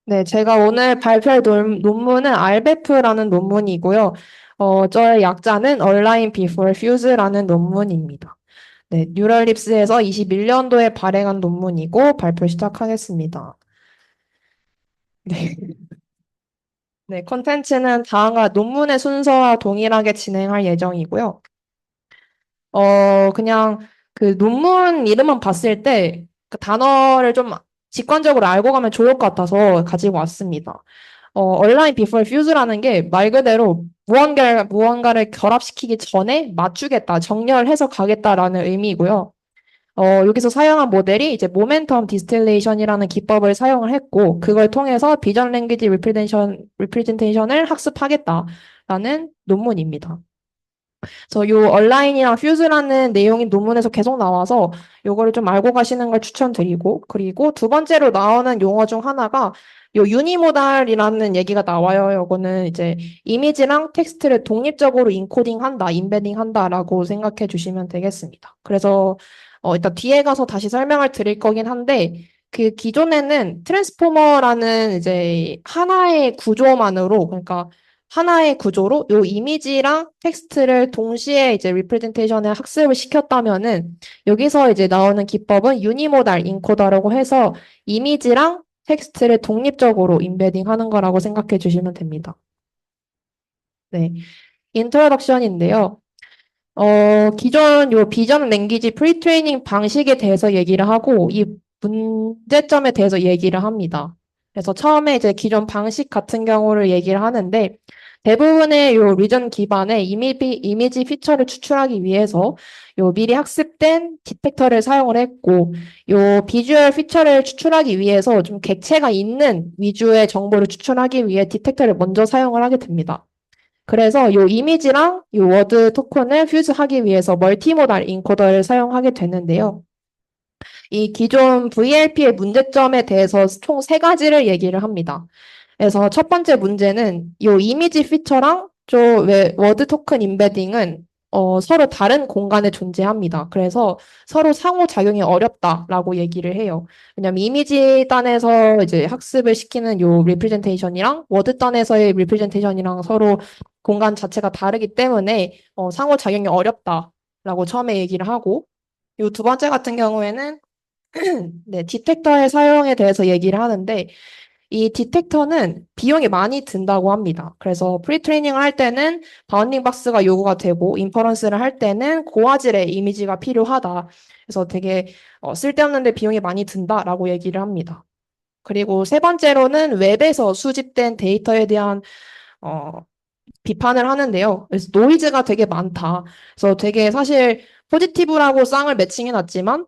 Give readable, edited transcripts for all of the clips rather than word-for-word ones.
네, 제가 오늘 발표할 논문은 RBEF라는 논문이고요. 저의 약자는 Align Before Fuse라는 논문입니다. 네, 뉴럴립스에서 21년도에 발행한 논문이고 발표 시작하겠습니다. 네, 네, 컨텐츠는 다음과 논문의 순서와 동일하게 진행할 예정이고요. 그냥 그 논문 이름만 봤을 때 그 단어를 좀 직관적으로 알고 가면 좋을 것 같아서 가지고 왔습니다. Align Before Fuse라는 게 말 그대로 무언가를 결합시키기 전에 맞추겠다, 정렬해서 가겠다라는 의미고요. 여기서 사용한 모델이 이제 모멘텀 디스틸레이션이라는 기법을 사용을 했고, 그걸 통해서 비전 랭귀지 리프레젠테이션을 학습하겠다라는 논문입니다. 그래서 요 얼라인이랑 퓨즈라는 내용이 논문에서 계속 나와서 요거를 좀 알고 가시는 걸 추천드리고, 그리고 두 번째로 나오는 용어 중 하나가 요 유니모달이라는 얘기가 나와요. 요거는 이제 이미지랑 텍스트를 독립적으로 인코딩한다, 인베딩한다라고 생각해 주시면 되겠습니다. 그래서 일단 뒤에 가서 다시 설명을 드릴 거긴 한데 그 기존에는 트랜스포머라는 이제 하나의 구조만으로, 그러니까 하나의 구조로 요 이미지랑 텍스트를 동시에 이제 리프레젠테이션에 학습을 시켰다면은 여기서 이제 나오는 기법은 유니모달 인코더라고 해서 이미지랑 텍스트를 독립적으로 인베딩 하는 거라고 생각해 주시면 됩니다. 네. 인트로덕션인데요. 기존 요 비전 랭귀지 프리트레이닝 방식에 대해서 얘기를 하고 이 문제점에 대해서 얘기를 합니다. 그래서 처음에 이제 기존 방식 같은 경우를 얘기를 하는데 대부분의 요 리전 기반의 이미지 피처를 추출하기 위해서 요 미리 학습된 디텍터를 사용을 했고 요 비주얼 피처를 추출하기 위해서 좀 객체가 있는 위주의 정보를 추출하기 위해 디텍터를 먼저 사용을 하게 됩니다. 그래서 요 이미지랑 요 워드 토큰을 퓨즈하기 위해서 멀티모달 인코더를 사용하게 되는데요. 이 기존 VLP의 문제점에 대해서 총 세 가지를 얘기를 합니다. 그래서 첫 번째 문제는 요 이미지 피처랑 워드 토큰 인베딩은 서로 다른 공간에 존재합니다. 그래서 서로 상호작용이 어렵다라고 얘기를 해요. 왜냐면 이미지 단에서 이제 학습을 시키는 요 리프레젠테이션이랑 워드 단에서의 리프레젠테이션이랑 서로 공간 자체가 다르기 때문에 상호작용이 어렵다라고 처음에 얘기를 하고 요 두 번째 같은 경우에는 네, 디텍터의 사용에 대해서 얘기를 하는데 이 디텍터는 비용이 많이 든다고 합니다. 그래서 프리트레이닝을 할 때는 바운딩 박스가 요구가 되고 인퍼런스를 할 때는 고화질의 이미지가 필요하다. 그래서 되게 쓸데없는데 비용이 많이 든다라고 얘기를 합니다. 그리고 세 번째로는 웹에서 수집된 데이터에 대한 어, 비판을 하는데요. 그래서 노이즈가 되게 많다. 그래서 되게 사실 포지티브라고 쌍을 매칭해놨지만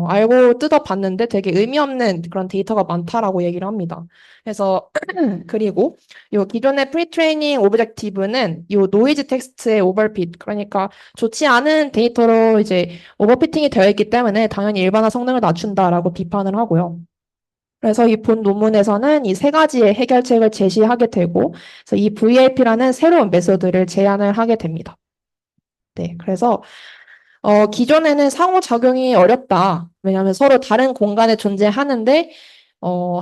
알고 뜯어봤는데 되게 의미 없는 그런 데이터가 많다라고 얘기를 합니다. 그래서 그리고 요 기존의 프리트레이닝 오브젝티브는 요 노이즈 텍스트의 오버핏, 그러니까 좋지 않은 데이터로 이제 오버피팅이 되어 있기 때문에 당연히 일반화 성능을 낮춘다라고 비판을 하고요. 그래서 이 본 논문에서는 이 세 가지의 해결책을 제시하게 되고, 그래서 이 VLP라는 새로운 메소드를 제안을 하게 됩니다. 네, 그래서 기존에는 상호작용이 어렵다. 왜냐하면 서로 다른 공간에 존재하는데,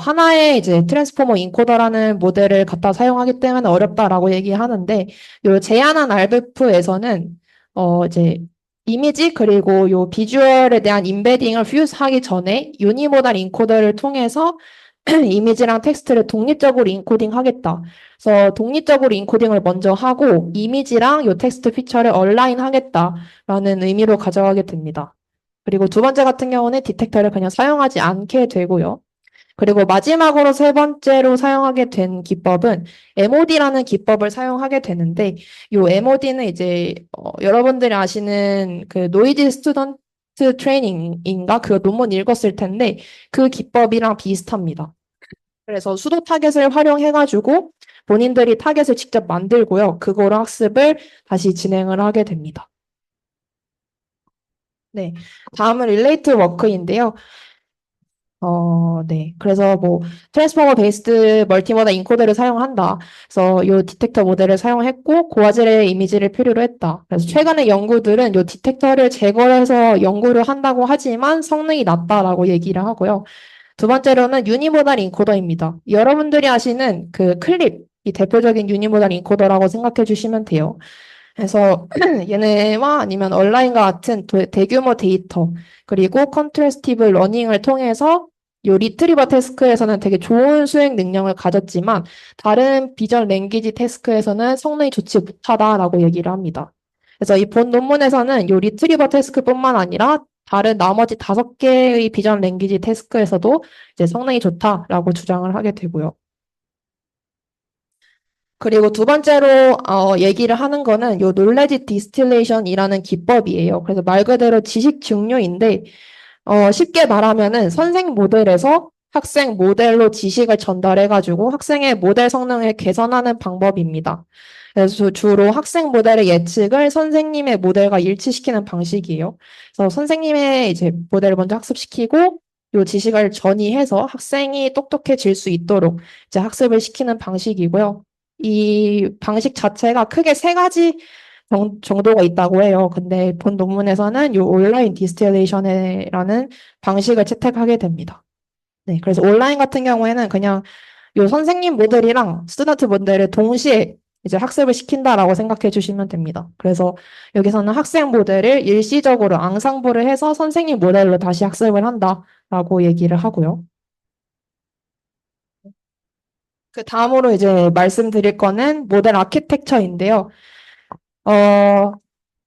하나의 이제 트랜스포머 인코더라는 모델을 갖다 사용하기 때문에 어렵다라고 얘기하는데, 요 제안한 RBF에서는, 이제 이미지 그리고 요 비주얼에 대한 임베딩을 퓨즈하기 전에 유니모달 인코더를 통해서 이미지랑 텍스트를 독립적으로 인코딩 하겠다. 그래서 독립적으로 인코딩을 먼저 하고 이미지랑 요 텍스트 피처를 얼라인 하겠다라는 의미로 가져가게 됩니다. 그리고 두 번째 같은 경우는 디텍터를 그냥 사용하지 않게 되고요. 그리고 마지막으로 세 번째로 사용하게 된 기법은 MOD라는 기법을 사용하게 되는데 요 MOD는 이제 여러분들이 아시는 그 노이즈 스튜던트 트레이닝인가 그 논문 읽었을 텐데 그 기법이랑 비슷합니다. 그래서 수도 타겟을 활용해가지고 본인들이 타겟을 직접 만들고요. 그거로 학습을 다시 진행을 하게 됩니다. 네. 다음은 릴레이트 워크인데요. 네. 그래서 뭐, 트랜스포머 베이스드 멀티모달 인코더를 사용한다. 그래서 요 디텍터 모델을 사용했고, 고화질의 이미지를 필요로 했다. 그래서 최근의 연구들은 요 디텍터를 제거해서 연구를 한다고 하지만 성능이 낮다라고 얘기를 하고요. 두 번째로는 유니모달 인코더입니다. 여러분들이 아시는 그 클립이 대표적인 유니모달 인코더라고 생각해 주시면 돼요. 그래서 얘네와 아니면 온라인과 같은 대규모 데이터 그리고 컨트래스티브 러닝을 통해서 요 리트리버 태스크에서는 되게 좋은 수행 능력을 가졌지만 다른 비전 랭귀지 태스크에서는 성능이 좋지 못하다라고 얘기를 합니다. 그래서 이 본 논문에서는 요 리트리버 태스크뿐만 아니라 다른 나머지 5개의 비전 랭귀지 태스크에서도 이제 성능이 좋다라고 주장을 하게 되고요. 그리고 두 번째로 얘기를 하는 거는 요 knowledge distillation이라는 기법이에요. 그래서 말 그대로 지식 증류인데 쉽게 말하면은 선생 모델에서 학생 모델로 지식을 전달해가지고 학생의 모델 성능을 개선하는 방법입니다. 그래서 주로 학생 모델의 예측을 선생님의 모델과 일치시키는 방식이에요. 그래서 선생님의 이제 모델을 먼저 학습시키고 요 지식을 전이해서 학생이 똑똑해질 수 있도록 이제 학습을 시키는 방식이고요. 이 방식 자체가 크게 3가지 정도가 있다고 해요. 근데 본 논문에서는 이 온라인 디스틸레이션이라는 방식을 채택하게 됩니다. 네, 그래서 온라인 같은 경우에는 그냥 요 선생님 모델이랑 스튜던트 모델을 동시에 이제 학습을 시킨다라고 생각해 주시면 됩니다. 그래서 여기서는 학생 모델을 일시적으로 앙상블을 해서 선생님 모델로 다시 학습을 한다라고 얘기를 하고요. 그 다음으로 이제 말씀드릴 거는 모델 아키텍처인데요. 어,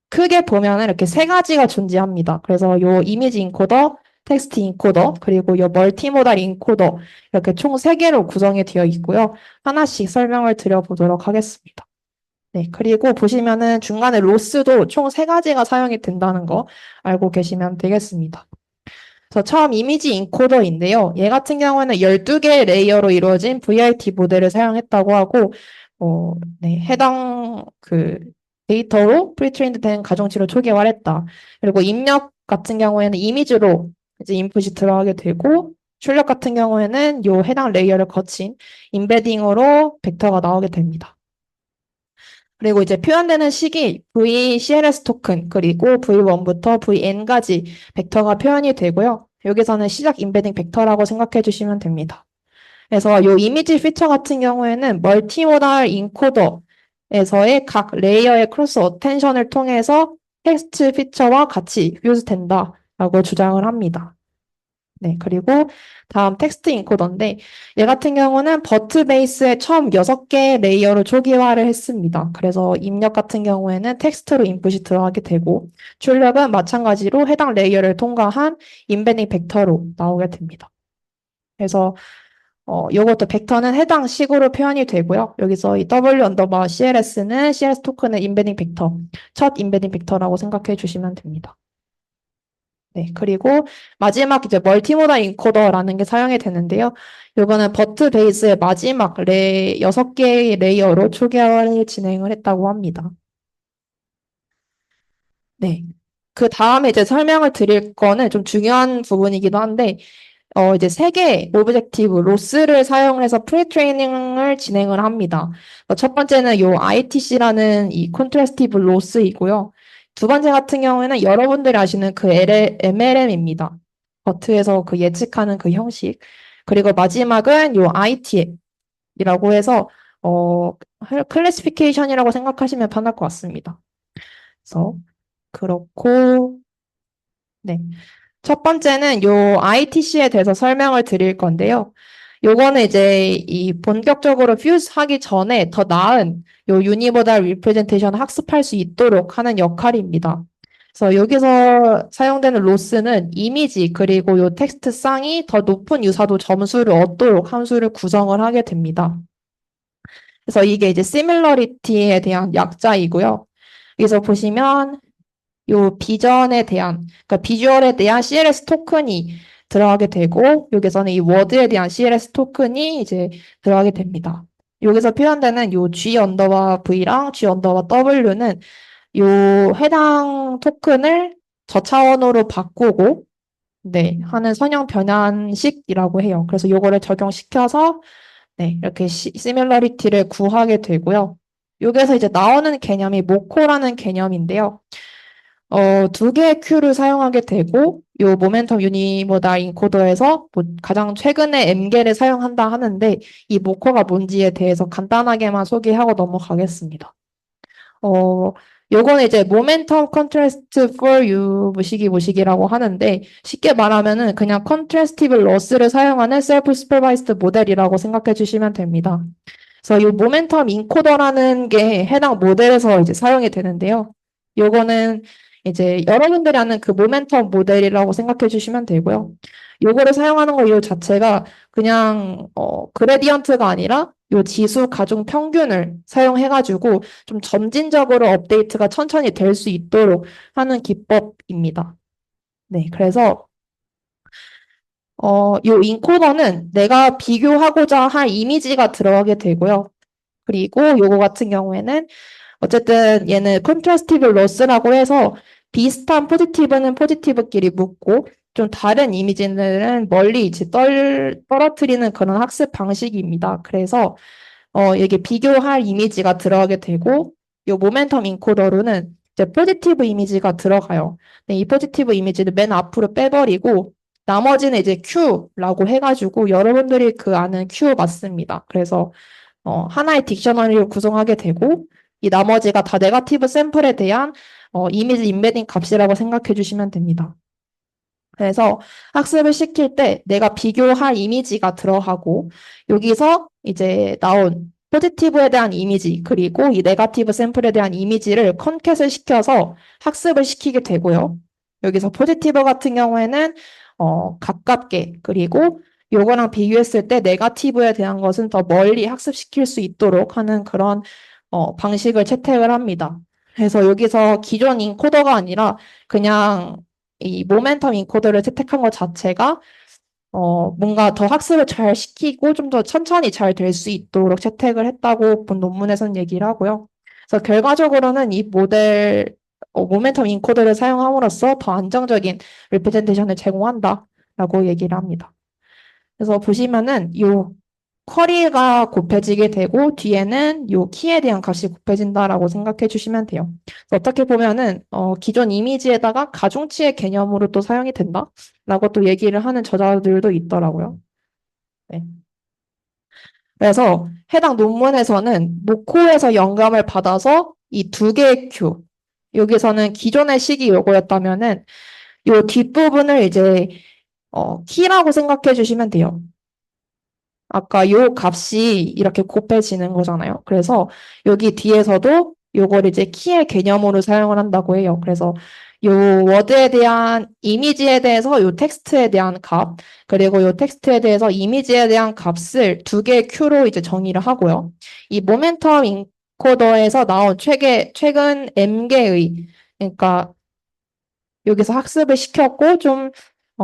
크게 보면은 이렇게 3가지가 존재합니다. 그래서 요 이미지 인코더, 텍스트 인코더, 그리고 요 멀티모달 인코더 이렇게 총 3개로 구성이 되어 있고요. 하나씩 설명을 드려보도록 하겠습니다. 네, 그리고 보시면은 중간에 로스도 총 3가지가 사용이 된다는 거 알고 계시면 되겠습니다. 그래서 처음 이미지 인코더인데요. 얘 같은 경우에는 12개의 레이어로 이루어진 VRT 모델을 사용했다고 하고, 네, 해당 그 데이터로 프리트레인드 된 가정치를 초기화했다. 그리고 입력 같은 경우에는 이미지로 이제 인풋이 들어가게 되고, 출력 같은 경우에는 요 해당 레이어를 거친 임베딩으로 벡터가 나오게 됩니다. 그리고 이제 표현되는 식이 VCLS 토큰, 그리고 V1부터 VN까지 벡터가 표현이 되고요. 여기서는 시작 임베딩 벡터라고 생각해 주시면 됩니다. 그래서 이 이미지 피처 같은 경우에는 멀티모달 인코더에서의 각 레이어의 크로스 어텐션을 통해서 텍스트 피처와 같이 퓨즈된다라고 주장을 합니다. 네, 그리고 다음 텍스트 인코더인데 얘 같은 경우는 버트 베이스에 처음 6개의 레이어를 초기화를 했습니다. 그래서 입력 같은 경우에는 텍스트로 인풋이 들어가게 되고 출력은 마찬가지로 해당 레이어를 통과한 임베딩 벡터로 나오게 됩니다. 그래서 요것도 벡터는 해당 식으로 표현이 되고요. 여기서 이 W 언더바 CLS는 CLS 토큰의 임베딩 벡터, 첫 임베딩 벡터라고 생각해 주시면 됩니다. 네, 그리고 마지막 이제 멀티모달 인코더라는 게 사용이 되는데요. 요거는 버트 베이스의 마지막 6개의 레이어로 초기화를 진행을 했다고 합니다. 네. 그 다음에 이제 설명을 드릴 거는 좀 중요한 부분이기도 한데, 이제 3개의 오브젝티브 로스를 사용해서 프리트레이닝을 진행을 합니다. 첫 번째는 요 ITC라는 이 컨트래스티브 로스이고요. 두 번째 같은 경우에는 여러분들이 아시는 그 MLM입니다. 버트에서 그 예측하는 그 형식. 그리고 마지막은 요 IT이라고 해서 클래시피케이션이라고 생각하시면 편할 것 같습니다. 그래서 그렇고 네. 첫 번째는 요 ITC에 대해서 설명을 드릴 건데요. 요거는 이제 이 본격적으로 퓨즈 하기 전에 더 나은 요 유니모달 리프레젠테이션 학습할 수 있도록 하는 역할입니다. 그래서 여기서 사용되는 로스는 이미지 그리고 요 텍스트 쌍이 더 높은 유사도 점수를 얻도록 함수를 구성을 하게 됩니다. 그래서 이게 이제 시밀러리티에 대한 약자이고요. 여기서 보시면 요 비전에 대한, 그러니까 비주얼에 대한 CLS 토큰이 들어가게 되고, 여기서는 이 워드에 대한 CLS 토큰이 이제 들어가게 됩니다. 여기서 표현되는 요 G 언더바 V랑 G 언더바 W는 요 해당 토큰을 저차원으로 바꾸고, 네, 하는 선형 변환식이라고 해요. 그래서 요거를 적용시켜서, 네, 이렇게 시밀러리티를 구하게 되고요. 여기서 이제 나오는 개념이 모코라는 개념인데요. 두 개의 큐를 사용하게 되고, 요 모멘텀 유니모달 인코더에서 가장 최근에 M계를 사용한다 하는데, 이 모커가 뭔지에 대해서 간단하게만 소개하고 넘어가겠습니다. 어, 요거는 이제 모멘텀 컨트라스트 for you 뭐시기라고 하는데, 쉽게 말하면은 그냥 컨트라스티브 로스를 사용하는 셀프 슈퍼바이스드 모델이라고 생각해 주시면 됩니다. 그래서 이 모멘텀 인코더라는 게 해당 모델에서 이제 사용이 되는데요. 요거는 이제 여러분들이 아는 그 모멘텀 모델이라고 생각해 주시면 되고요. 요거를 사용하는 거 이 자체가 그냥 그레디언트가 아니라 요 지수 가중 평균을 사용해가지고 좀 점진적으로 업데이트가 천천히 될 수 있도록 하는 기법입니다. 네, 그래서 요 인코더는 내가 비교하고자 할 이미지가 들어가게 되고요. 그리고 요거 같은 경우에는 어쨌든 얘는 컨트라스티브 로스라고 해서 비슷한 포지티브는 포지티브끼리 묶고 좀 다른 이미지는 멀리 이제 떨어뜨리는 그런 학습 방식입니다. 그래서 이게 비교할 이미지가 들어가게 되고 요 모멘텀 인코더로는 이제 포지티브 이미지가 들어가요. 이 포지티브 이미지를 맨 앞으로 빼버리고 나머지는 이제 Q라고 해가지고 여러분들이 그 아는 Q 맞습니다. 그래서 하나의 딕셔너리를 구성하게 되고 이 나머지가 다 네거티브 샘플에 대한 이미지 인베딩 값이라고 생각해 주시면 됩니다. 그래서 학습을 시킬 때 내가 비교할 이미지가 들어가고 여기서 이제 나온 포지티브에 대한 이미지 그리고 이 네거티브 샘플에 대한 이미지를 컨캣을 시켜서 학습을 시키게 되고요. 여기서 포지티브 같은 경우에는 가깝게 그리고 요거랑 비교했을 때 네거티브에 대한 것은 더 멀리 학습시킬 수 있도록 하는 그런 방식을 채택을 합니다. 그래서 여기서 기존 인코더가 아니라 그냥 이 모멘텀 인코더를 채택한 것 자체가 뭔가 더 학습을 잘 시키고 좀 더 천천히 잘 될 수 있도록 채택을 했다고 본 논문에서는 얘기를 하고요. 그래서 결과적으로는 이 모델 모멘텀 인코더를 사용함으로써 더 안정적인 리프레젠테이션을 제공한다라고 얘기를 합니다. 그래서 보시면은 요 쿼리가 곱해지게 되고 뒤에는 요 키에 대한 값이 곱해진다라고 생각해 주시면 돼요. 그래서 어떻게 보면은 기존 이미지에다가 가중치의 개념으로 또 사용이 된다라고 또 얘기를 하는 저자들도 있더라고요. 네. 그래서 해당 논문에서는 모코에서 영감을 받아서 이 두 개의 큐 여기서는 기존의 식이 요거였다면은 요 뒷부분을 이제 키라고 생각해 주시면 돼요. 아까 요 값이 이렇게 곱해지는 거잖아요. 그래서 여기 뒤에서도 요걸 이제 키의 개념으로 사용을 한다고 해요. 그래서 요 워드에 대한 이미지에 대해서 요 텍스트에 대한 값, 그리고 요 텍스트에 대해서 이미지에 대한 값을 두 개의 큐로 이제 정의를 하고요. 이 모멘텀 인코더에서 나온 최근 M개의, 그러니까 여기서 학습을 시켰고 좀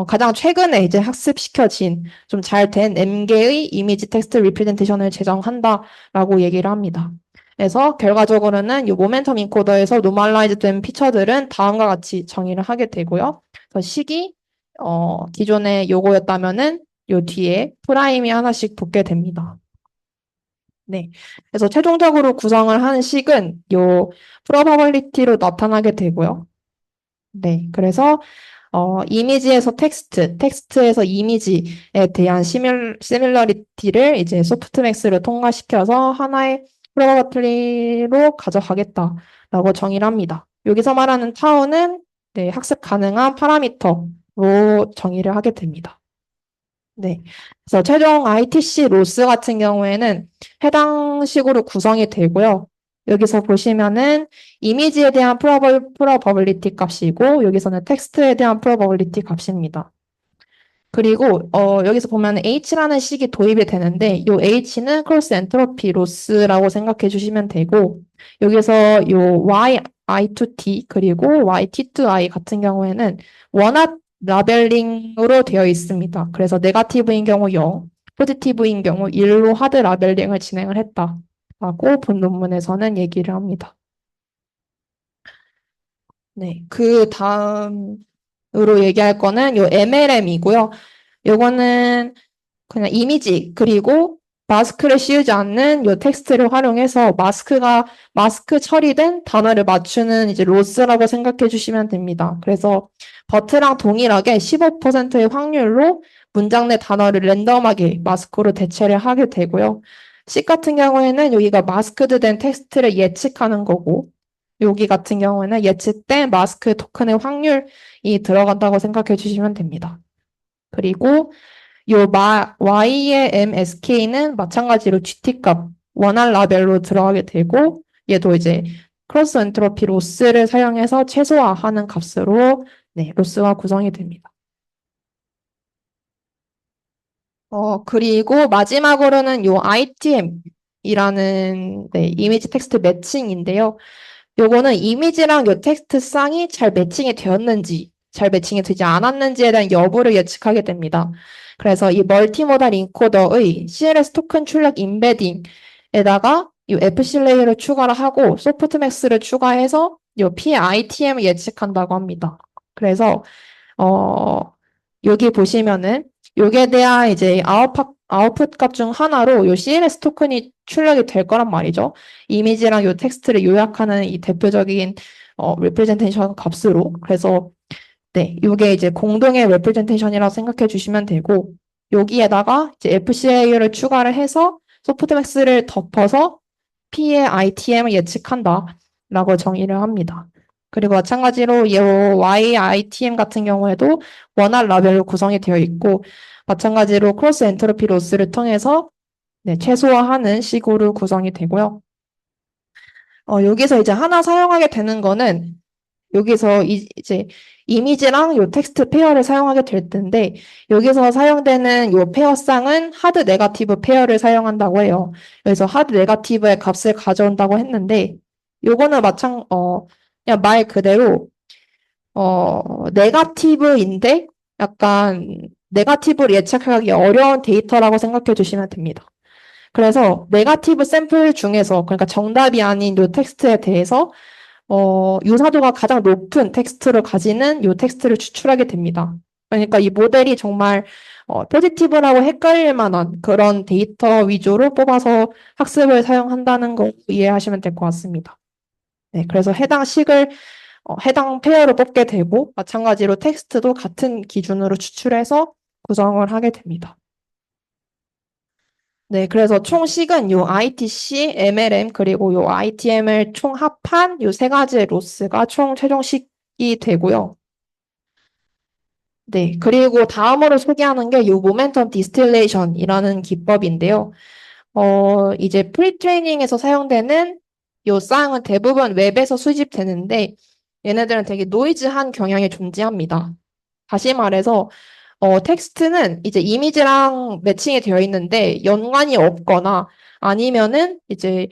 가장 최근에 이제 학습시켜진 좀 잘 된 M개의 이미지 텍스트 리프레젠테이션을 제정한다라고 얘기를 합니다. 그래서 결과적으로는 이 모멘텀 인코더에서 노멀라이즈 된 피처들은 다음과 같이 정의를 하게 되고요. 그래서 식이 기존에 요거였다면은 요 뒤에 프라임이 하나씩 붙게 됩니다. 네. 그래서 최종적으로 구성을 하는 식은 요 프로바빌리티로 나타나게 되고요. 네. 그래서 이미지에서 텍스트에서 이미지에 대한 시밀러리티를 이제 소프트맥스를 통과시켜서 하나의 프로버블리로 가져가겠다라고 정의를 합니다. 여기서 말하는 타우는 네, 학습 가능한 파라미터로 정의를 하게 됩니다. 네. 그래서 최종 ITC 로스 같은 경우에는 해당 식으로 구성이 되고요. 여기서 보시면은 이미지에 대한 프로버빌리티 값이고 여기서는 텍스트에 대한 프로버빌리티 값입니다. 그리고 여기서 보면 H라는 식이 도입이 되는데 이 H는 크로스 엔트로피 로스라고 생각해 주시면 되고 여기서 이 Y I to T 그리고 Y T to I 같은 경우에는 원합 라벨링으로 되어 있습니다. 그래서 네거티브인 경우 0, 포지티브인 경우 1로 하드 라벨링을 진행을 했다라고 본 논문에서는 얘기를 합니다. 네, 그 다음으로 얘기할 거는 요 MLM이고요. 요거는 그냥 이미지 그리고 마스크를 씌우지 않는 요 텍스트를 활용해서 마스크 처리된 단어를 맞추는 이제 로스라고 생각해 주시면 됩니다. 그래서 버트랑 동일하게 15%의 확률로 문장 내 단어를 랜덤하게 마스크로 대체를 하게 되고요. C 같은 경우에는 여기가 마스크드 된 텍스트를 예측하는 거고, 여기 같은 경우에는 예측된 마스크 토큰의 확률이 들어간다고 생각해 주시면 됩니다. 그리고 Y의 MSK는 마찬가지로 GT값 원할 라벨로 들어가게 되고 얘도 이제 크로스 엔트로피 로스를 사용해서 최소화하는 값으로 네, 로스가 구성이 됩니다. 그리고 마지막으로는 요 ITM이라는 네, 이미지 텍스트 매칭인데요. 요거는 이미지랑 요 텍스트 쌍이 잘 매칭이 되었는지, 잘 매칭이 되지 않았는지에 대한 여부를 예측하게 됩니다. 그래서 이 멀티모달 인코더의 CLS 토큰 출력 임베딩에다가 이 FC 레이어를 추가를 하고 소프트맥스를 추가해서 이 PITM을 예측한다고 합니다. 그래서 여기 보시면은 여기에 대한 이제 아웃풋 값 중 하나로 요 CLS 토큰이 출력이 될 거란 말이죠. 이미지랑 요 텍스트를 요약하는 이 대표적인 representation 값으로. 그래서 네, 이게 이제 공동의 representation이라고 생각해 주시면 되고 여기에다가 이제 FCA를 추가를 해서 소프트맥스를 덮어서 P의 ITM을 예측한다라고 정의를 합니다. 그리고 마찬가지로 이 YITM 같은 경우에도 원활 라벨로 구성이 되어 있고 마찬가지로 크로스 엔트로피 로스를 통해서 네, 최소화하는 식으로 구성이 되고요. 여기서 이제 하나 사용하게 되는 거는 여기서 이제 이미지랑 요 텍스트 페어를 사용하게 될 텐데 여기서 사용되는 요 페어쌍은 하드 네거티브 페어를 사용한다고 해요. 그래서 하드 네거티브의 값을 가져온다고 했는데 요거는 그냥 말 그대로 네거티브인데 약간 네거티브를 예측하기 어려운 데이터라고 생각해 주시면 됩니다. 그래서 네거티브 샘플 중에서 그러니까 정답이 아닌 요 텍스트에 대해서 유사도가 가장 높은 텍스트를 가지는 요 텍스트를 추출하게 됩니다. 그러니까 이 모델이 정말 포지티브라고 헷갈릴 만한 그런 데이터 위주로 뽑아서 학습을 사용한다는 거 이해하시면 될 것 같습니다. 네, 그래서 해당 페어를 뽑게 되고 마찬가지로 텍스트도 같은 기준으로 추출해서 구성을 하게 됩니다. 네, 그래서 총 식은 요 ITC, MLM, 그리고 요 ITM을 총 합한 요 세 가지의 로스가 총 최종식이 되고요. 네, 그리고 다음으로 소개하는 게 요 모멘텀 디스틸레이션이라는 기법인데요. 이제 프리트레이닝에서 사용되는 요 쌍은 대부분 웹에서 수집되는데 얘네들은 되게 노이즈한 경향이 존재합니다. 다시 말해서 텍스트는 이제 이미지랑 매칭이 되어 있는데 연관이 없거나 아니면은 이제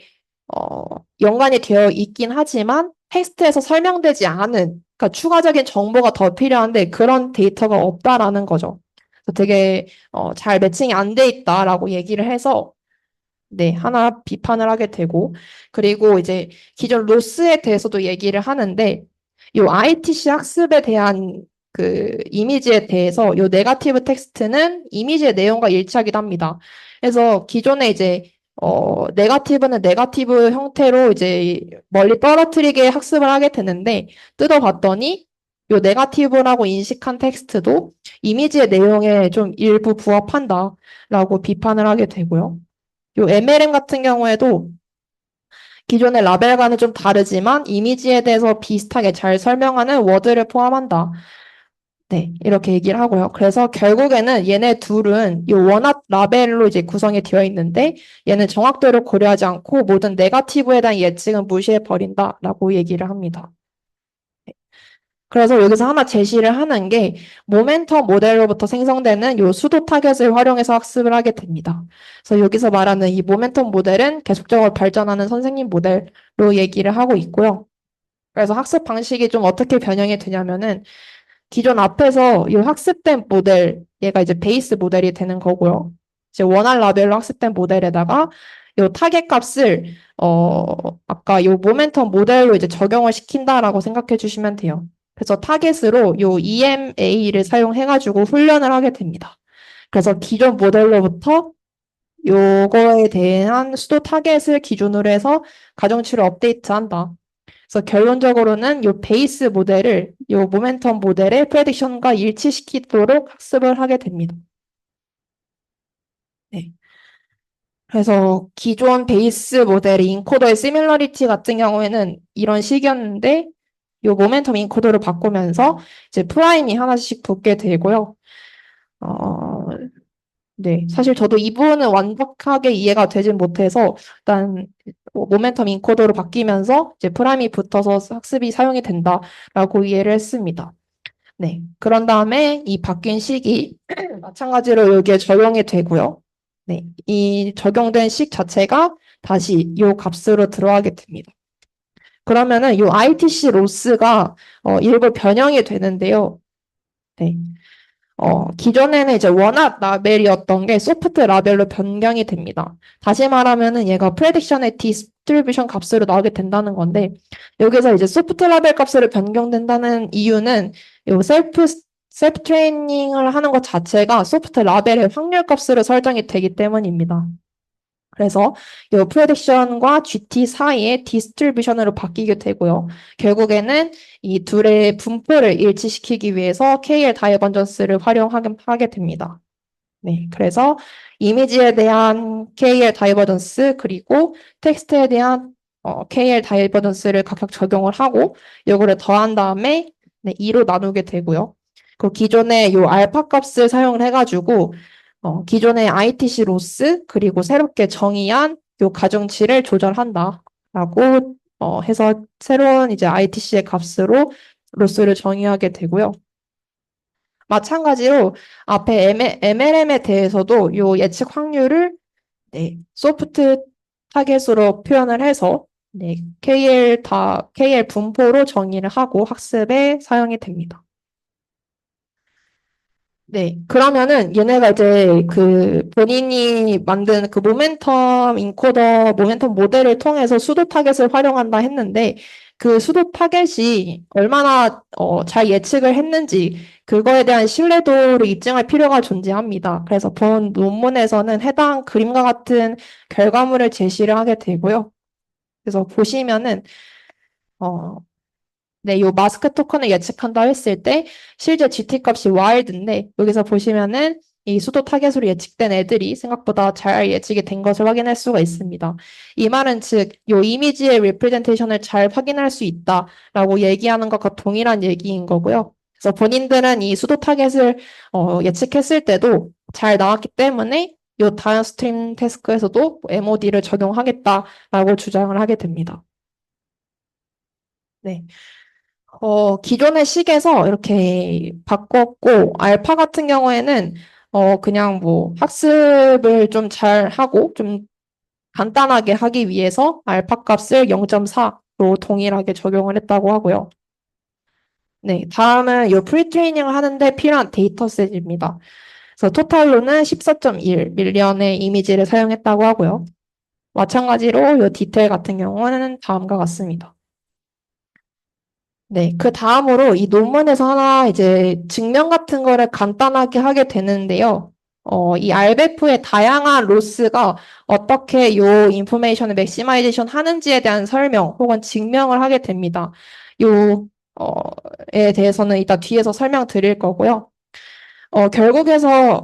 어, 연관이 되어 있긴 하지만 텍스트에서 설명되지 않은 그러니까 추가적인 정보가 더 필요한데 그런 데이터가 없다라는 거죠. 그래서 되게 잘 매칭이 안 돼 있다라고 얘기를 해서 네, 하나 비판을 하게 되고 그리고 이제 기존 로스에 대해서도 얘기를 하는데 요 ITC 학습에 대한 그 이미지에 대해서 요 네거티브 텍스트는 이미지의 내용과 일치하기도 합니다. 그래서 기존에 이제 네거티브는 네거티브 형태로 이제 멀리 떨어뜨리게 학습을 하게 되는데 뜯어봤더니 요 네거티브라고 인식한 텍스트도 이미지의 내용에 좀 일부 부합한다라고 비판을 하게 되고요. 요 MLM 같은 경우에도 기존의 라벨과는 좀 다르지만 이미지에 대해서 비슷하게 잘 설명하는 워드를 포함한다. 네, 이렇게 얘기를 하고요. 그래서 결국에는 얘네 둘은 이 원합 라벨로 이제 구성이 되어 있는데 얘는 정확도를 고려하지 않고 모든 네거티브에 대한 예측은 무시해 버린다라고 얘기를 합니다. 그래서 여기서 하나 제시를 하는 게 모멘텀 모델로부터 생성되는 요 수도 타겟을 활용해서 학습을 하게 됩니다. 그래서 여기서 말하는 이 모멘텀 모델은 계속적으로 발전하는 선생님 모델로 얘기를 하고 있고요. 그래서 학습 방식이 좀 어떻게 변형이 되냐면은 기존 앞에서 이 학습된 모델, 얘가 이제 베이스 모델이 되는 거고요. 이제 원할 라벨로 학습된 모델에다가 이 타겟 값을 아까 이 모멘텀 모델로 이제 적용을 시킨다라고 생각해 주시면 돼요. 그래서 타겟으로 이 EMA를 사용해가지고 훈련을 하게 됩니다. 그래서 기존 모델로부터 요거에 대한 수도 타겟을 기준으로 해서 가정치를 업데이트한다. 그래서 결론적으로는 요 베이스 모델을 요 모멘텀 모델의 프레딕션과 일치시키도록 학습을 하게 됩니다. 네. 그래서 기존 베이스 모델의 인코더의 시밀러리티 같은 경우에는 이런 식이었는데 요 모멘텀 인코더를 바꾸면서 이제 프라임이 하나씩 붙게 되고요. 어, 네. 사실 저도 이 부분은 완벽하게 이해가 되진 못해서 일단 모멘텀 인코더로 바뀌면서 이제 프라임이 붙어서 학습이 사용이 된다라고 이해를 했습니다. 네. 그런 다음에 이 바뀐 식이 마찬가지로 여기에 적용이 되고요. 네. 이 적용된 식 자체가 다시 이 값으로 들어가게 됩니다. 그러면은 이 ITC 로스가 일부 변형이 되는데요. 네. 기존에는 이제 원합 라벨이었던 게 소프트 라벨로 변경이 됩니다. 다시 말하면은 얘가 프레딕션의 디스트리뷰션 값으로 나오게 된다는 건데, 여기서 이제 소프트 라벨 값으로 변경된다는 이유는 요 셀프 트레이닝을 하는 것 자체가 소프트 라벨의 확률 값으로 설정이 되기 때문입니다. 그래서 이 프레딕션과 GT 사이의 디스트리뷰션으로 바뀌게 되고요. 결국에는 이 둘의 분포를 일치시키기 위해서 KL 다이버전스를 활용하게 됩니다. 네, 그래서 이미지에 대한 KL 다이버전스 그리고 텍스트에 대한 KL 다이버전스를 각각 적용을 하고 요거를 더한 다음에 네, 2로 나누게 되고요. 그 기존에 요 알파 값을 사용을 해가지고 기존의 ITC 로스 그리고 새롭게 정의한 요 가중치를 조절한다라고 해서 새로운 이제 ITC의 값으로 로스를 정의하게 되고요. 마찬가지로 앞에 MLM에 대해서도 요 예측 확률을 네, 소프트 타겟으로 표현을 해서 네, KL 분포로 정의를 하고 학습에 사용이 됩니다. 네, 그러면은 얘네가 이제 그 본인이 만든 그 모멘텀 인코더, 모멘텀 모델을 통해서 수도 타겟을 활용한다 했는데 그 수도 타겟이 얼마나 잘 예측을 했는지 그거에 대한 신뢰도를 입증할 필요가 존재합니다. 그래서 본 논문에서는 해당 그림과 같은 결과물을 제시를 하게 되고요. 그래서 보시면은 어, 네, 요 마스크 토큰을 예측한다 했을 때 실제 GT 값이 와일드인데 여기서 보시면은 이 수도 타겟으로 예측된 애들이 생각보다 잘 예측이 된 것을 확인할 수가 있습니다. 이 말은 즉, 요 이미지의 리프레젠테이션을 잘 확인할 수 있다라고 얘기하는 것과 동일한 얘기인 거고요. 그래서 본인들은 이 수도 타겟을 예측했을 때도 잘 나왔기 때문에 요 다운스트림 태스크에서도 MOD를 적용하겠다라고 주장을 하게 됩니다. 네. 기존의 식에서 이렇게 바꿨고, 알파 같은 경우에는, 그냥 뭐, 학습을 좀 잘 하고, 좀 간단하게 하기 위해서 알파 값을 0.4로 동일하게 적용을 했다고 하고요. 네, 다음은 이 프리트레이닝을 하는데 필요한 데이터셋입니다. 그래서 토탈로는 14.1 밀리언의 이미지를 사용했다고 하고요. 마찬가지로 이 디테일 같은 경우는 다음과 같습니다. 네, 그 다음으로 이 논문에서 하나 이제 증명 같은 거를 간단하게 하게 되는데요. 이 RBF의 다양한 로스가 어떻게 요 인포메이션을 맥시마이제이션 하는지에 대한 설명 혹은 증명을 하게 됩니다. 에 대해서는 이따 뒤에서 설명드릴 거고요.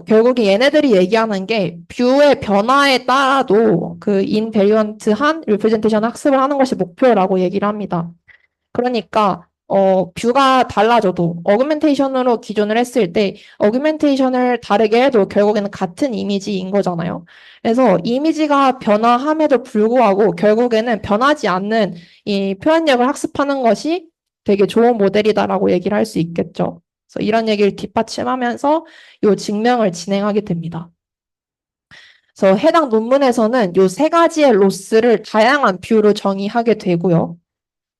결국에 얘네들이 얘기하는 게 뷰의 변화에 따라도 그 인베리언트한 리프레젠테이션 학습을 하는 것이 목표라고 얘기를 합니다. 그러니까 뷰가 달라져도 어그멘테이션으로 기존을 했을 때 어그멘테이션을 다르게 해도 결국에는 같은 이미지인 거잖아요. 그래서 이미지가 변화함에도 불구하고 결국에는 변하지 않는 이 표현력을 학습하는 것이 되게 좋은 모델이다라고 얘기를 할 수 있겠죠. 그래서 이런 얘기를 뒷받침하면서 이 증명을 진행하게 됩니다. 그래서 해당 논문에서는 이 세 가지의 로스를 다양한 뷰로 정의하게 되고요.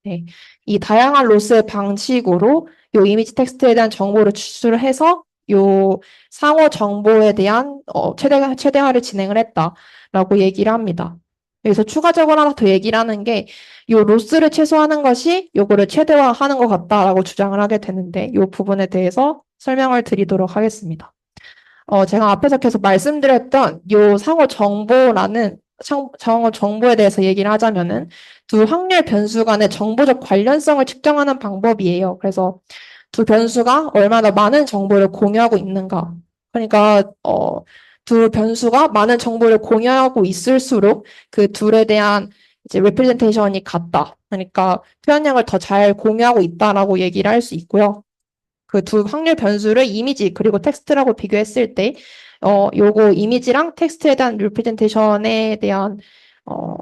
네. 이 다양한 로스의 방식으로 요 이미지 텍스트에 대한 정보를 추출을 해서 요 상호 정보에 대한 최대화를 진행을 했다라고 얘기를 합니다. 여기서 추가적으로 하나 더 얘기를 하는 게 요 로스를 최소화하는 것이 요거를 최대화하는 것 같다라고 주장을 하게 되는데 요 부분에 대해서 설명을 드리도록 하겠습니다. 제가 앞에서 계속 말씀드렸던 요 상호 정보에 대해서 얘기를 하자면은 두 확률 변수 간의 정보적 관련성을 측정하는 방법이에요. 그래서 두 변수가 얼마나 많은 정보를 공유하고 있는가. 그러니까, 두 변수가 많은 정보를 공유하고 있을수록 그 둘에 대한 이제 representation이 같다. 그러니까 표현량을 더 잘 공유하고 있다라고 얘기를 할 수 있고요. 그 두 확률 변수를 이미지 그리고 텍스트라고 비교했을 때, 요거 이미지랑 텍스트에 대한 리프레젠테이션에 대한, 어,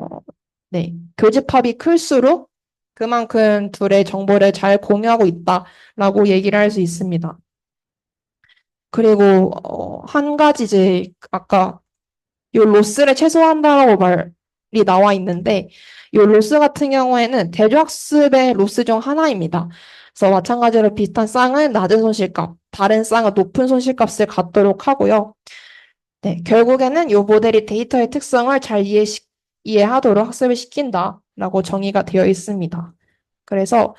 네, 교집합이 클수록 그만큼 둘의 정보를 잘 공유하고 있다라고 얘기를 할 수 있습니다. 그리고, 한 가지 이제, 아까 요 로스를 최소화한다라고 말이 나와 있는데, 요 로스 같은 경우에는 대조학습의 로스 중 하나입니다. 그래서 마찬가지로 비슷한 쌍은 낮은 손실값, 다른 쌍은 높은 손실값을 갖도록 하고요. 네, 결국에는 요 모델이 데이터의 특성을 잘 이해하도록 학습을 시킨다라고 정의가 되어 있습니다. 그래서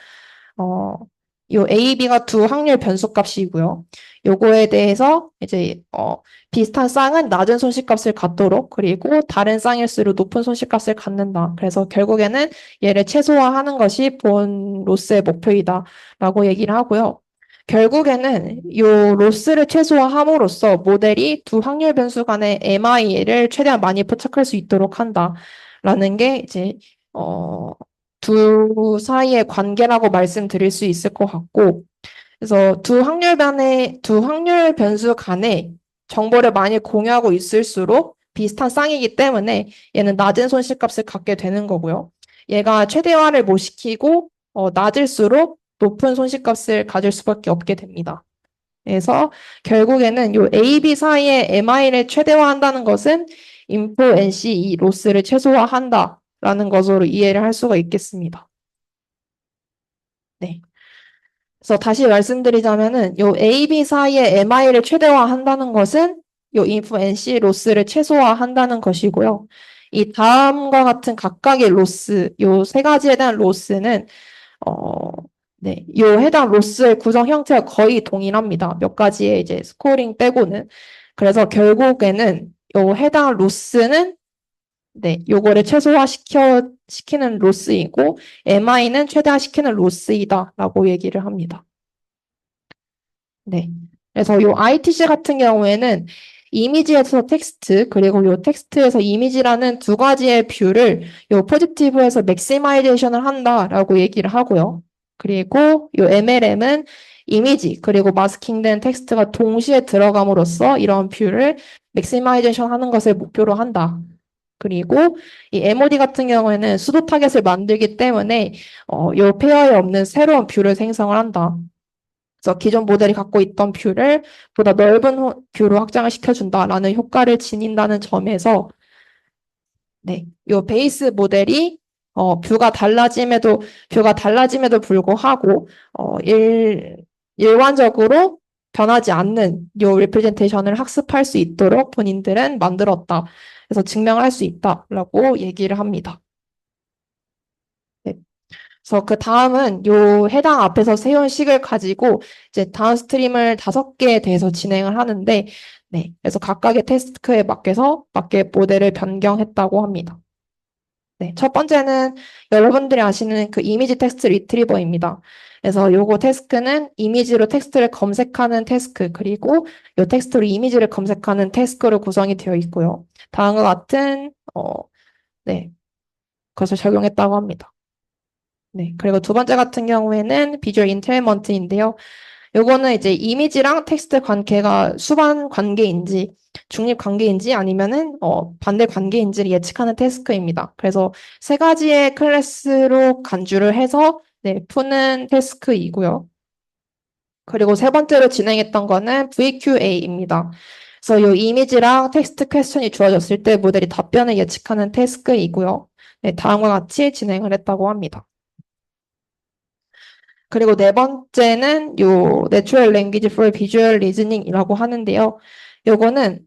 요 A, B가 두 확률 변수 값이고요. 요거에 대해서 이제 비슷한 쌍은 낮은 손실값을 갖도록 그리고 다른 쌍일수록 높은 손실값을 갖는다. 그래서 결국에는 얘를 최소화하는 것이 본 로스의 목표이다라고 얘기를 하고요. 결국에는 요 로스를 최소화함으로써 모델이 두 확률 변수 간의 MI를 최대한 많이 포착할 수 있도록 한다라는 게 이제 두 사이의 관계라고 말씀드릴 수 있을 것 같고, 그래서 두 확률 변수 간에 정보를 많이 공유하고 있을수록 비슷한 쌍이기 때문에 얘는 낮은 손실값을 갖게 되는 거고요. 얘가 최대화를 못 시키고 낮을수록 높은 손실값을 가질 수밖에 없게 됩니다. 그래서 결국에는 요 A, B 사이의 MI를 최대화한다는 것은 인포 NC 이 로스를 최소화한다라는 것으로 이해를 할 수가 있겠습니다. 네. 그래서 다시 말씀드리자면은 요 A, B 사이의 MI를 최대화한다는 것은 요 인포 NC 로스를 최소화한다는 것이고요. 이 다음과 같은 각각의 로스, 요 세 가지에 대한 로스는 네, 요 해당 로스의 구성 형태가 거의 동일합니다. 몇 가지의 이제 스코어링 빼고는. 그래서 결국에는 요 해당 로스는 네, 요거를 시키는 로스이고 MI는 최대화시키는 로스이다라고 얘기를 합니다. 네. 그래서 요 ITC 같은 경우에는 이미지에서 텍스트, 그리고 요 텍스트에서 이미지라는 두 가지의 뷰를 요 포지티브에서 맥시마이제이션을 한다라고 얘기를 하고요. 그리고 요 MLM은 이미지, 그리고 마스킹된 텍스트가 동시에 들어감으로써 이런 뷰를 맥시마이제이션 하는 것을 목표로 한다. 그리고 이 MOD 같은 경우에는 수도 타겟을 만들기 때문에 요 페어에 없는 새로운 뷰를 생성을 한다. 그래서 기존 모델이 갖고 있던 뷰를 보다 넓은 뷰로 확장을 시켜준다라는 효과를 지닌다는 점에서 네, 요 베이스 모델이 뷰가 달라짐에도 불구하고 일관적으로 변하지 않는 요 리프레젠테이션을 학습할 수 있도록 본인들은 만들었다. 그래서 증명할 수 있다라고 얘기를 합니다. 네. 그래서 그 다음은 요 해당 앞에서 세운 식을 가지고 이제 다음 스트림을 5개에 대해서 진행을 하는데, 네. 그래서 각각의 태스크에 맞게 모델을 변경했다고 합니다. 네. 첫 번째는 여러분들이 아시는 그 이미지 텍스트 리트리버입니다. 그래서 요거 태스크는 이미지로 텍스트를 검색하는 태스크, 그리고 요 텍스트로 이미지를 검색하는 태스크로 구성이 되어 있고요. 다음과 같은, 네. 것을 적용했다고 합니다. 네. 그리고 두 번째 같은 경우에는 비주얼 인테일먼트인데요. 요거는 이제 이미지랑 텍스트 관계가 수반 관계인지 중립 관계인지 아니면은 반대 관계인지를 예측하는 태스크입니다. 그래서 세 가지의 클래스로 간주를 해서 네, 푸는 태스크이고요. 그리고 세 번째로 진행했던 거는 VQA입니다. 그래서 요 이미지랑 텍스트 퀘스천이 주어졌을 때 모델이 답변을 예측하는 태스크이고요. 네, 다음과 같이 진행을 했다고 합니다. 그리고 네 번째는 요 Natural Language for Visual Reasoning이라고 하는데요. 요거는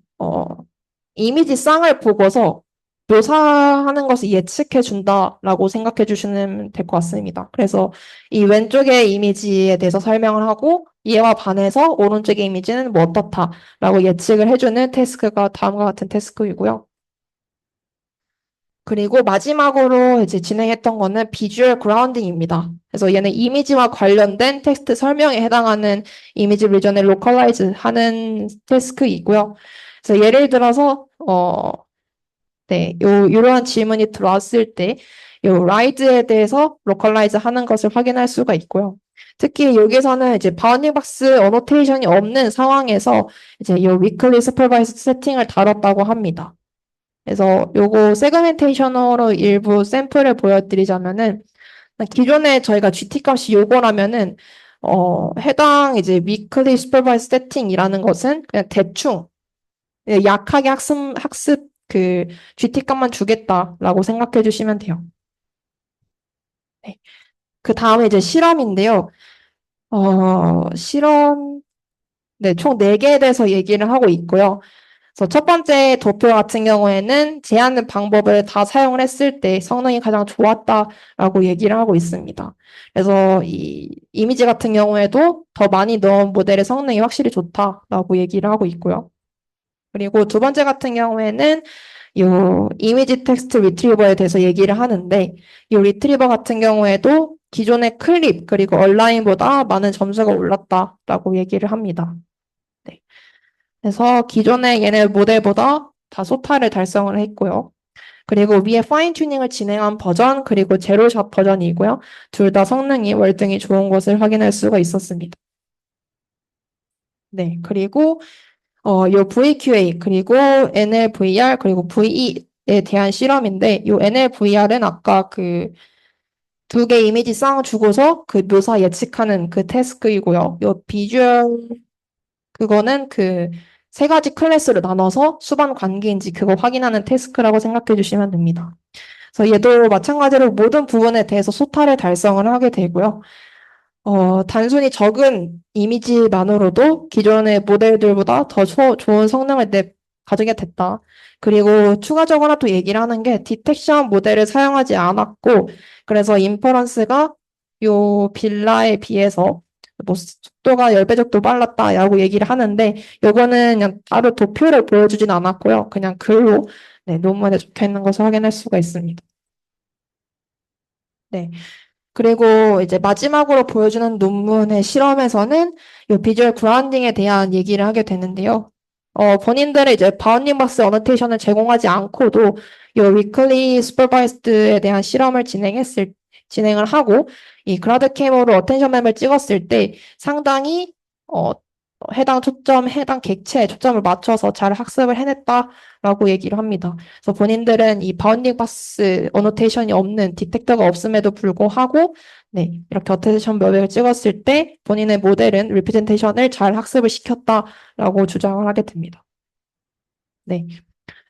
이미지 쌍을 보고서 묘사하는 것을 예측해 준다라고 생각해 주시면 될 것 같습니다. 그래서 이 왼쪽의 이미지에 대해서 설명을 하고 이와 반해서 오른쪽의 이미지는 뭐 어떻다라고 예측을 해주는 태스크가 다음과 같은 태스크이고요. 그리고 마지막으로 이제 진행했던 거는 비주얼 그라운딩입니다. 그래서 얘는 이미지와 관련된 텍스트 설명에 해당하는 이미지 리전을 로컬라이즈 하는 태스크이고요. 그래서 예를 들어서 네, 이러한 질문이 들어왔을 때, 요 라이드에 대해서 로컬라이즈 하는 것을 확인할 수가 있고요. 특히 여기서는 이제 바운딩 박스 어노테이션이 없는 상황에서 이제 요 위클리 슈퍼바이스 세팅을 다뤘다고 합니다. 그래서 요거 세그멘테이션으로 일부 샘플을 보여드리자면은 기존에 저희가 GT 값이 요거라면은 해당 이제 위클리 슈퍼바이스 세팅이라는 것은 그냥 대충 약하게 학습 그 GT 값만 주겠다라고 생각해 주시면 돼요. 네. 그 다음에 이제 실험인데요. 실험, 네, 총 4개에 대해서 얘기를 하고 있고요. 그래서 첫 번째 도표 같은 경우에는 제한 방법을 다 사용을 했을 때 성능이 가장 좋았다라고 얘기를 하고 있습니다. 그래서 이 이미지 같은 경우에도 더 많이 넣은 모델의 성능이 확실히 좋다라고 얘기를 하고 있고요. 그리고 두 번째 같은 경우에는 요 이미지 텍스트 리트리버에 대해서 얘기를 하는데 이 리트리버 같은 경우에도 기존의 클립 그리고 얼라인보다 많은 점수가 올랐다라고 얘기를 합니다. 네. 그래서 기존의 얘네 모델보다 다소타를 달성을 했고요. 그리고 위에 파인 튜닝을 진행한 버전 그리고 제로샷 버전이고요. 둘 다 성능이 월등히 좋은 것을 확인할 수가 있었습니다. 네, 그리고 요 VQA 그리고 NLVR 그리고 VE에 대한 실험인데 요 NLVR은 아까 그 두 개 이미지 쌍 주고서 그 묘사 예측하는 그 태스크이고요. 요 비주얼 그거는 그 세 가지 클래스로 나눠서 수반 관계인지 그거 확인하는 태스크라고 생각해 주시면 됩니다. 그래서 얘도 마찬가지로 모든 부분에 대해서 소타를 달성을 하게 되고요. 단순히 적은 이미지만으로도 기존의 모델들보다 더 좋은 성능을 가지게 됐다. 그리고 추가적으로 또 얘기를 하는 게 디텍션 모델을 사용하지 않았고, 그래서 인퍼런스가 요 빌라에 비해서 뭐 속도가 10배 정도 빨랐다라고 얘기를 하는데, 요거는 그냥 바로 도표를 보여주진 않았고요. 그냥 글로 네, 논문에 적혀 있는 것을 확인할 수가 있습니다. 네. 그리고 이제 마지막으로 보여주는 논문의 실험에서는 이 비주얼 그라운딩에 대한 얘기를 하게 되는데요. 본인들의 이제 바운딩 박스 어노테이션을 제공하지 않고도 이 위클리 슈퍼바이스드에 대한 실험을 진행을 하고 이 그라드 캠으로 어텐션 맵을 찍었을 때 상당히 해당 객체에 초점을 맞춰서 잘 학습을 해냈다라고 얘기를 합니다. 그래서 본인들은 이 바운딩 박스 어노테이션이 없는 디텍터가 없음에도 불구하고 네, 이렇게 어텐션 맵을 찍었을 때 본인의 모델은 리프레젠테이션을 잘 학습을 시켰다라고 주장을 하게 됩니다. 네.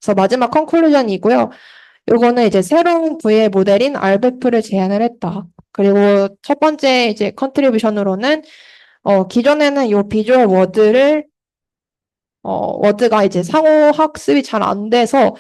그래서 마지막 컨클루전이고요. 요거는 이제 새로운 부의 모델인 RBEF를 제안을 했다. 그리고 첫 번째 이제 컨트리뷰션으로는 기존에는 요 비주얼 워드가 이제 상호 학습이 잘 안 돼서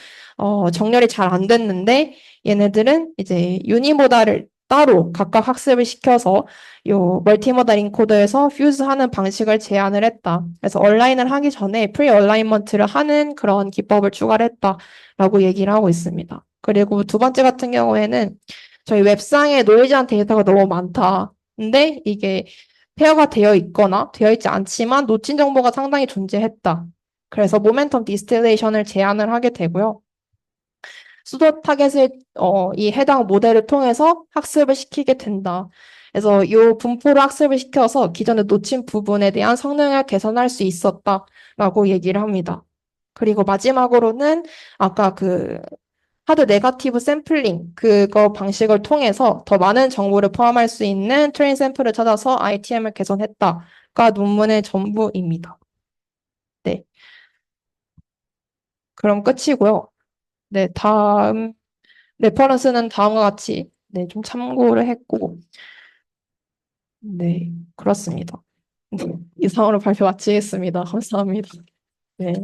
정렬이 잘 안 됐는데 얘네들은 이제 유니모달을 따로 각각 학습을 시켜서 요 멀티모달 인코더에서 퓨즈하는 방식을 제안을 했다. 그래서 얼라인을 하기 전에 프리 얼라인먼트를 하는 그런 기법을 추가를 했다라고 얘기를 하고 있습니다. 그리고 두 번째 같은 경우에는 저희 웹상에 노이즈한 데이터가 너무 많다. 근데 이게 페어가 되어 있거나 되어 있지 않지만 놓친 정보가 상당히 존재했다. 그래서 모멘텀 디스틸레이션을 제안을 하게 되고요. 수도 타겟을 이 해당 모델을 통해서 학습을 시키게 된다. 그래서 이 분포를 학습을 시켜서 기존에 놓친 부분에 대한 성능을 개선할 수 있었다라고 얘기를 합니다. 그리고 마지막으로는 아까 그 하드 네거티브 샘플링 그거 방식을 통해서 더 많은 정보를 포함할 수 있는 트레인 샘플을 찾아서 ITM을 개선했다가 논문의 전부입니다. 네, 그럼 끝이고요. 네, 다음 레퍼런스는 다음과 같이 네, 좀 참고를 했고 네, 그렇습니다. 네, 이상으로 발표 마치겠습니다. 감사합니다. 네.